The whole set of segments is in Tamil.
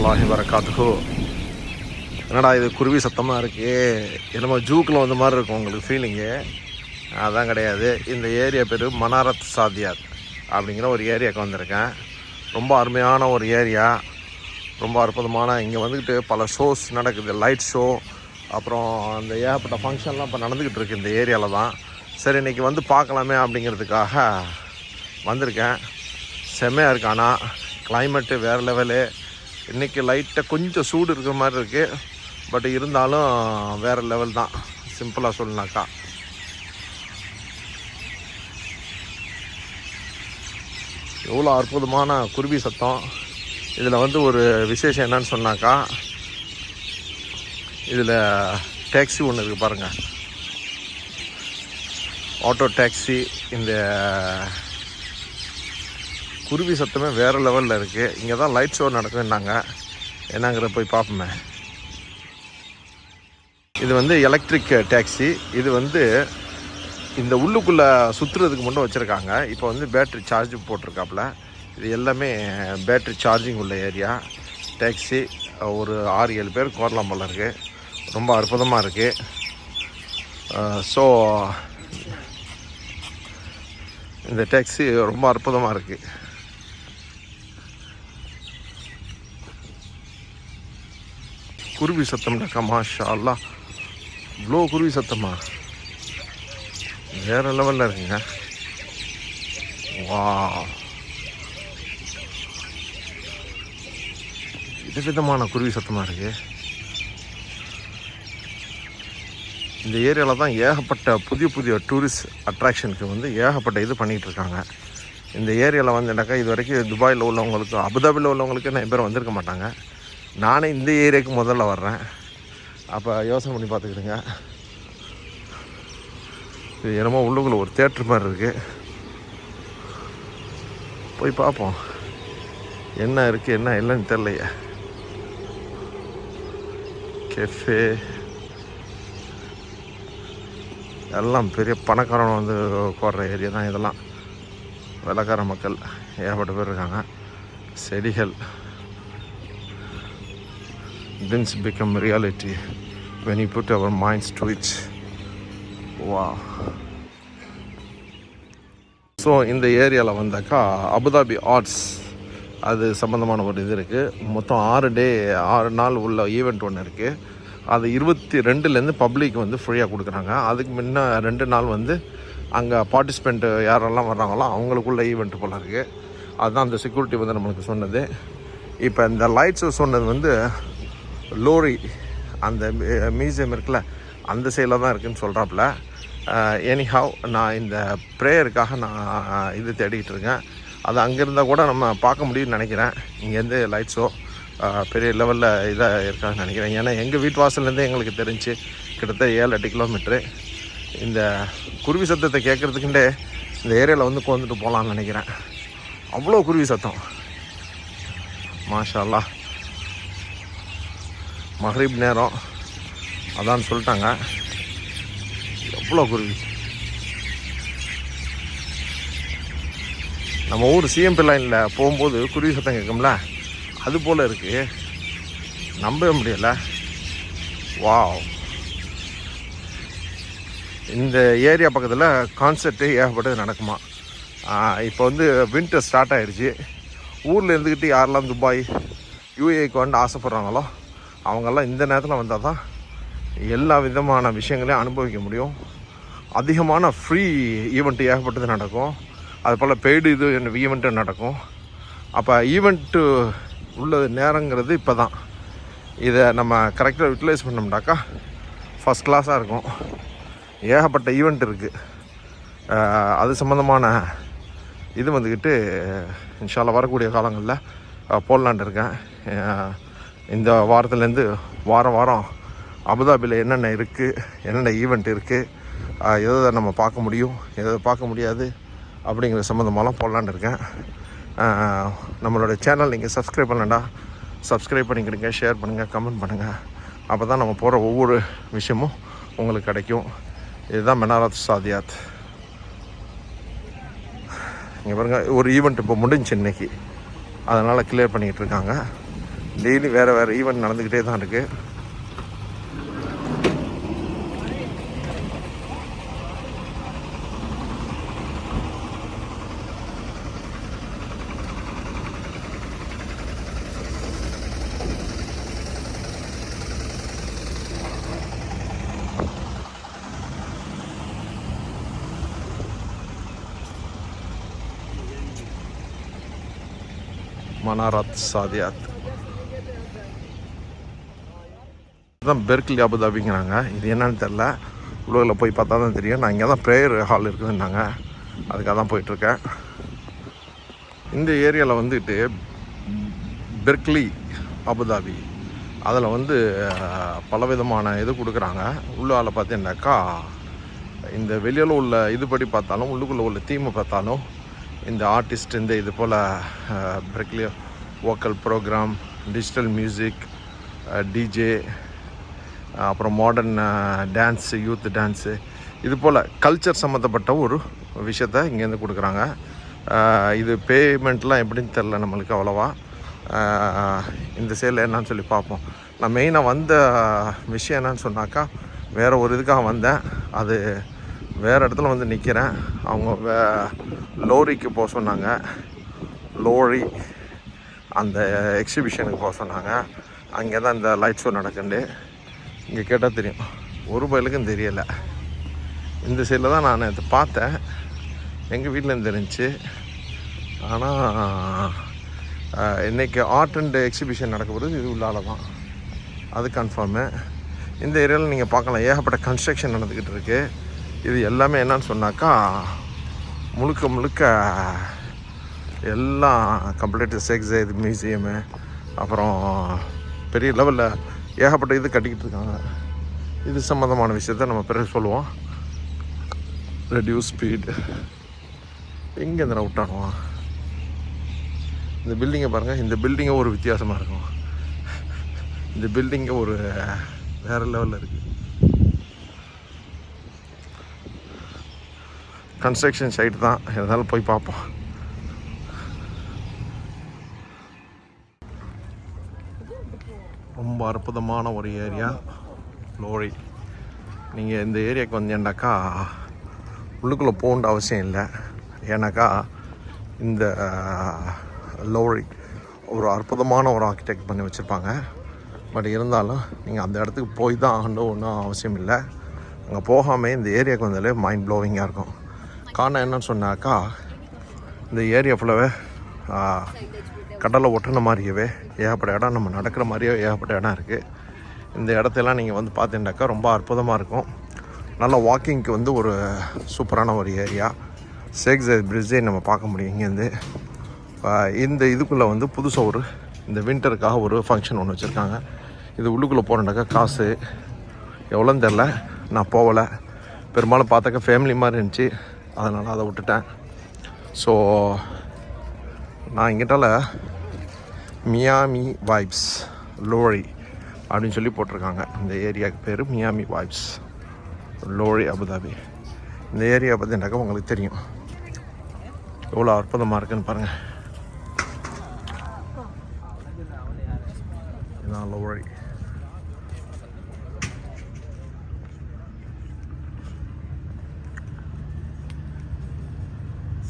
வரஹ்மத்துல்லாஹி வரகாத்துஹு. என்னடா இது குருவி சத்தமாக இருக்குது, என்னமோ ஜூக்கில் வந்த மாதிரி இருக்கும் உங்களுக்கு ஃபீலிங்கு. அதான் கிடையாது. இந்த ஏரியா பேர் மனாரத் சாதியாத் அப்படிங்கிற ஒரு ஏரியாவுக்கு வந்திருக்கேன். ரொம்ப அருமையான ஒரு ஏரியா, ரொம்ப அற்புதமான. இங்கே வந்துக்கிட்டு பல ஷோஸ் நடக்குது, லைட் ஷோ, அப்புறம் அந்த ஏகப்பட்ட ஃபங்க்ஷன்லாம் இப்போ நடந்துக்கிட்டு இருக்குது இந்த ஏரியாவில் தான். சரி, இன்றைக்கி வந்து பார்க்கலாமே அப்படிங்கிறதுக்காக வந்திருக்கேன். செம்மையாக இருக்கு. ஆனால் கிளைமேட்டு வேறு லெவலு. இன்றைக்கி லைட்டாக கொஞ்சம் சூடு இருக்கிற மாதிரி இருக்குது, பட் இருந்தாலும் வேறு லெவல் தான் சிம்பிளாக சொல்லனாக்கா. எவ்வளோ அற்புதமான குருவி சத்தம். இதில் வந்து ஒரு விசேஷம் என்னன்னு சொன்னாக்கா, இதில் டாக்ஸி ஒன்று இருக்குது பாருங்கள், ஆட்டோ டாக்ஸி. இந்த குருவி சத்தமே வேறு லெவலில் இருக்குது. இங்கே தான் லைட் ஷோ நடக்குதுன்னாங்க, என்னங்கிறத போய் பார்ப்போமே. இது வந்து எலக்ட்ரிக் டாக்ஸி. இது வந்து இந்த உள்ளுக்குள்ளே சுற்றுறதுக்கு மட்டும் வச்சுருக்காங்க. இப்போ வந்து பேட்ரி சார்ஜ் போட்டிருக்காப்புல. இது எல்லாமே பேட்ரி சார்ஜிங் உள்ள ஏரியா. டாக்ஸி ஒரு 6-7 பேர் கோரலாம் போல இருக்குது. ரொம்ப அற்புதமாக இருக்குது. ஸோ இந்த டாக்ஸி ரொம்ப அற்புதமாக இருக்குது. குருவி சத்தம்னாக்கா மாஷா அல்லாஹ், இவ்வளோ குருவி சத்தமா வேறு லெவலில் இருக்குங்க. வா, விதவிதமான குருவி சத்தமாக இருக்குது. இந்த ஏரியாவில் தான் ஏகப்பட்ட புதிய புதிய டூரிஸ்ட் அட்ராக்ஷனுக்கு வந்து ஏகப்பட்ட இது பண்ணிகிட்டு இருக்காங்க. இந்த ஏரியாவில் வந்து என்னக்கா, இது வரைக்கும் துபாயில் உள்ளவங்களுக்கு, அபுதாபியில் உள்ளவங்களுக்கு நிறைய பேர் வந்திருக்க மாட்டாங்க. நானே இந்த ஏரியாவுக்கு முதல்ல வர்றேன். அப்போ யோசனை பண்ணி பார்த்துக்கிடுங்க. இது என்னமோ உள்ளுக்குள்ளே ஒரு தேட்டர் மாதிரி இருக்குது. போய் பார்ப்போம் என்ன இருக்குது என்ன இல்லைன்னு தெரியலையே. கெஃபே எல்லாம் பெரிய பணக்காரன் வந்து போடுற ஏரியா தான் இதெல்லாம். வெள்ளக்கார மக்கள் ஏகப்பட்ட பேர் இருக்காங்க. செடிகள். Dreams become reality when you put our minds to it. Wow. So இந்த ஏரியாவில் வந்தாக்கா அபுதாபி ஆர்ட்ஸ் அது சம்மந்தமான ஒரு இது இருக்குது. மொத்தம் 6 நாள் உள்ள ஈவெண்ட் ஒன்று இருக்குது. அது 22லேருந்து பப்ளிக் வந்து ஃப்ரீயாக கொடுக்குறாங்க. அதுக்கு முன்ன 2 நாள் வந்து அங்கே பார்ட்டிசிபெண்ட்டு யாரெல்லாம் வர்றாங்களோ அவங்களுக்குள்ள ஈவெண்ட் போல் இருக்குது. அதுதான் அந்த செக்யூரிட்டி வந்து நம்மளுக்கு சொன்னது. இப்போ இந்த லைட்ஸு சொன்னது வந்து லோரி அந்த மியூசியம் இருக்குல்ல, அந்த சைடில் தான் இருக்குதுன்னு சொல்கிறாப்புல. எனிஹவ், நான் இந்த ப்ரேயருக்காக நான் இது தேடிக்கிட்டு இருக்கேன். அது அங்கே இருந்தால் கூட நம்ம பார்க்க முடியும்னு நினைக்கிறேன். இங்கேருந்து லைட் ஷோ பெரிய லெவலில் இதாக இருக்காதுன்னு நினைக்கிறேன். ஏன்னா எங்கள் வீட்டு வாசல்லேருந்து எங்களுக்கு தெரிஞ்சு கிட்டத்தட்ட 7-8 கிலோமீட்ரு. இந்த குருவி சத்தத்தை கேட்குறதுக்குண்டே இந்த ஏரியாவில் வந்து கொண்டுட்டு போகலான்னு நினைக்கிறேன். அவ்வளோ குருவி சத்தம், மாஷா அல்லாஹ். மஹ்ரிப் நேரம் அதான் சொல்லிட்டாங்க. எவ்வளோ குருவி. நம்ம ஊர் சிஎம்பி லைனில் போகும்போது குருவி சத்தம் கேட்கும்ல, அது போல் இருக்குது. நம்பவே முடியலை. வாவ். இந்த ஏரியா பக்கத்தில் கான்சர்ட்டு ஏகப்பட்டது நடக்குமா. இப்போ வந்து வின்டர் ஸ்டார்ட் ஆகிடுச்சு. ஊரில் இருந்துக்கிட்டு யாரெல்லாம் துபாய் யூஏக்கு வந்து ஆசைப்பட்றாங்களோ அவங்கெல்லாம் இந்த நேரத்தில் வந்தால் தான் எல்லா விதமான விஷயங்களையும் அனுபவிக்க முடியும். அதிகமான ஃப்ரீ ஈவெண்ட்டு ஏகப்பட்டது நடக்கும். அது போல் பெய்டு இது ஈவெண்ட்டு நடக்கும். அப்போ ஈவெண்ட்டு உள்ள நேரங்கிறது இப்போ தான். இதை நம்ம கரெக்டாக யூட்டிலைஸ் பண்ணோம்னாக்கா ஃபஸ்ட் கிளாஸாக இருக்கும். ஏகப்பட்ட ஈவெண்ட் இருக்குது. அது சம்மந்தமான இது வந்துக்கிட்டு இன்ஷால்லா வரக்கூடிய காலங்களில் போடலான்ட்டு இருக்கேன். இந்த வாரத்துலேருந்து வாரம் அபுதாபியில் என்னென்ன இருக்குது, என்னென்ன ஈவெண்ட் இருக்குது, எதை நம்ம பார்க்க முடியும், எதை பார்க்க முடியாது அப்படிங்கிற சம்மந்தமாலாம் போடலான்னு இருக்கேன். நம்மளோட சேனல் நீங்கள் சப்ஸ்கிரைப் பண்ணலண்டா சப்ஸ்கிரைப் பண்ணிக்கிடுங்க, ஷேர் பண்ணுங்கள், கமெண்ட் பண்ணுங்கள். அப்போ தான் நம்ம போகிற ஒவ்வொரு விஷயமும் உங்களுக்கு கிடைக்கும். இதுதான் மனாரத் சாதியாத். இங்கே பாருங்கள், ஒரு ஈவெண்ட் இப்போ முடிஞ்சு இன்னைக்கு, அதனால் கிளியர் பண்ணிக்கிட்டு இருக்காங்க. டெய்லி வேறு வேறு ஈவெண்ட் நடந்துக்கிட்டே தான் இருக்குது. மனாரத் சாதியாத் இதுதான் பெர்க்லி அபுதாபிங்கிறாங்க. இது என்னன்னு தெரில, உலகில் போய் பார்த்தா தான் தெரியும். நான் இங்கே தான் ப்ரேயர் ஹால் இருக்குதுன்னாங்க, அதுக்காக தான் போயிட்டுருக்கேன். இந்த ஏரியாவில் வந்துட்டு பெர்க்லி அபுதாபி அதில் வந்து பலவிதமான இது கொடுக்குறாங்க. உள்ளால் பார்த்தீங்கன்னாக்கா இந்த வெளியில் உள்ள இதுபடி பார்த்தாலும் உள்ளுக்குள்ளே உள்ள தீமை பார்த்தாலும் இந்த ஆர்டிஸ்ட் இந்த இது போல் Berklee vocal programme, digital music, DJ, அப்புறம் மாடர்ன் டான்ஸு, யூத் டான்ஸு, இது போல் கல்ச்சர் சம்மந்தப்பட்ட ஒரு விஷயத்த இங்கேருந்து கொடுக்குறாங்க. இது பேமெண்ட்லாம் எப்படின்னு தெரில நம்மளுக்கு அவ்வளோவா. இந்த சேலில் என்னன்னு சொல்லி பார்ப்போம். நான் மெயினாக வந்த விஷயம் என்னன்னு சொன்னாக்கா, வேறு ஒரு இதுக்காக வந்தேன். அது வேறு இடத்துல வந்து நிற்கிறேன். அவங்க லோரிக்கு போக சொன்னாங்க. லோரி அந்த எக்ஸிபிஷனுக்கு போக சொன்னாங்க. அங்கே தான் இந்த லைட் ஷோ நடக்குது. இங்கே கேட்டால் தெரியும், ஒரு பயலுக்கும் தெரியலை. இந்த சைடில் தான் நான் இதை பார்த்தேன், எங்கள் வீட்டிலேருந்து தெரிஞ்சிச்சு. ஆனால் இன்றைக்கி ஆர்ட் அண்ட் எக்ஸிபிஷன் நடக்க போகிறது இது உள்ளால தான், அது கன்ஃபார்மு. இந்த ஏரியாவில் நீங்கள் பார்க்கலாம், ஏகப்பட்ட கன்ஸ்ட்ரக்ஷன் நடந்துக்கிட்டு இருக்குது. இது எல்லாமே என்னன்னு சொன்னாக்கா முழுக்க முழுக்க எல்லாம் கம்ப்ளீட் செக்ஸ் இது மியூசியமு, அப்புறம் பெரிய லெவலில் ஏகப்பட்ட இது கட்டிக்கிட்டு இருக்காங்க. இது சம்மந்தமான விஷயத்த நம்ம பிறகு சொல்லுவோம். ரெடியூஸ் ஸ்பீட் எங்கே இந்த விட்டானுவோம். இந்த பில்டிங்கை பாருங்கள், இந்த பில்டிங்கே ஒரு வித்தியாசமாக இருக்கும். இந்த பில்டிங்கே ஒரு வேறு லெவலில் இருக்குது. கன்ஸ்ட்ரக்ஷன் சைட் தான், இருந்தாலும் போய் பார்ப்போம். ரொம்ப அற்புதமான ஒரு ஏரியா லோரி. நீங்கள் இந்த ஏரியாவுக்கு வந்தீங்கன்னாக்கா உள்ளுக்குள்ளே போகணுன்ற அவசியம் இல்லை. ஏன்னாக்கா இந்த லோரி ஒரு அற்புதமான ஒரு ஆர்கிடெக்ட் பண்ணி வச்சுருப்பாங்க. பட் இருந்தாலும் நீங்கள் அந்த இடத்துக்கு போய் தான் ஆகணும் ஒன்றும் அவசியம் இல்லை. அங்கே போகாமல் இந்த ஏரியாவுக்கு வந்தாலே மைண்ட் ப்ளோவிங்காக இருக்கும். காரணம் என்னன்னு சொன்னாக்கா, இந்த ஏரியா ஃபுல்லாகவே கடலை ஒட்டுன மாதிரியவே ஏகப்பட்ட இடம், நம்ம நடக்கிற மாதிரியே ஏகப்பட்ட இடம் இருக்குது. இந்த இடத்தெல்லாம் நீங்கள் வந்து பார்த்தீங்கன்னாக்கா ரொம்ப அற்புதமாக இருக்கும். நல்லா வாக்கிங்க்கு வந்து ஒரு சூப்பரான ஒரு ஏரியா. ஷேக் ஜயத் பிரிட்ஜை நம்ம பார்க்க முடியும் இங்கேருந்து. இந்த இதுக்குள்ளே வந்து புதுசாக ஒரு இந்த வின்டருக்காக ஒரு ஃபங்க்ஷன் ஒன்று வச்சுருக்காங்க. இது உள்ளுக்குள்ளே போகிறனாக்கா காசு எவ்வளோன்னு தெரில, நான் போகலை. பெரும்பாலும் பார்த்தாக்கா ஃபேமிலி மாதிரி இருந்துச்சு, அதனால் அதை விட்டுட்டேன். ஸோ நான் இங்கிட்டால மியாமி வைப்ஸ் லோரி அப்படின்னு சொல்லி போட்டிருக்காங்க. இந்த ஏரியாவுக்கு பேர் மியாமி வைப்ஸ் லோரி அபுதாபி. இந்த ஏரியா பார்த்தீங்கன்னாக்கா உங்களுக்கு தெரியும் எவ்வளோ அற்புதமாக இருக்குன்னு பாருங்கள். இதுதான் லோரி.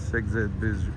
ஷேக் ஜயத் பிரிட்ஜ்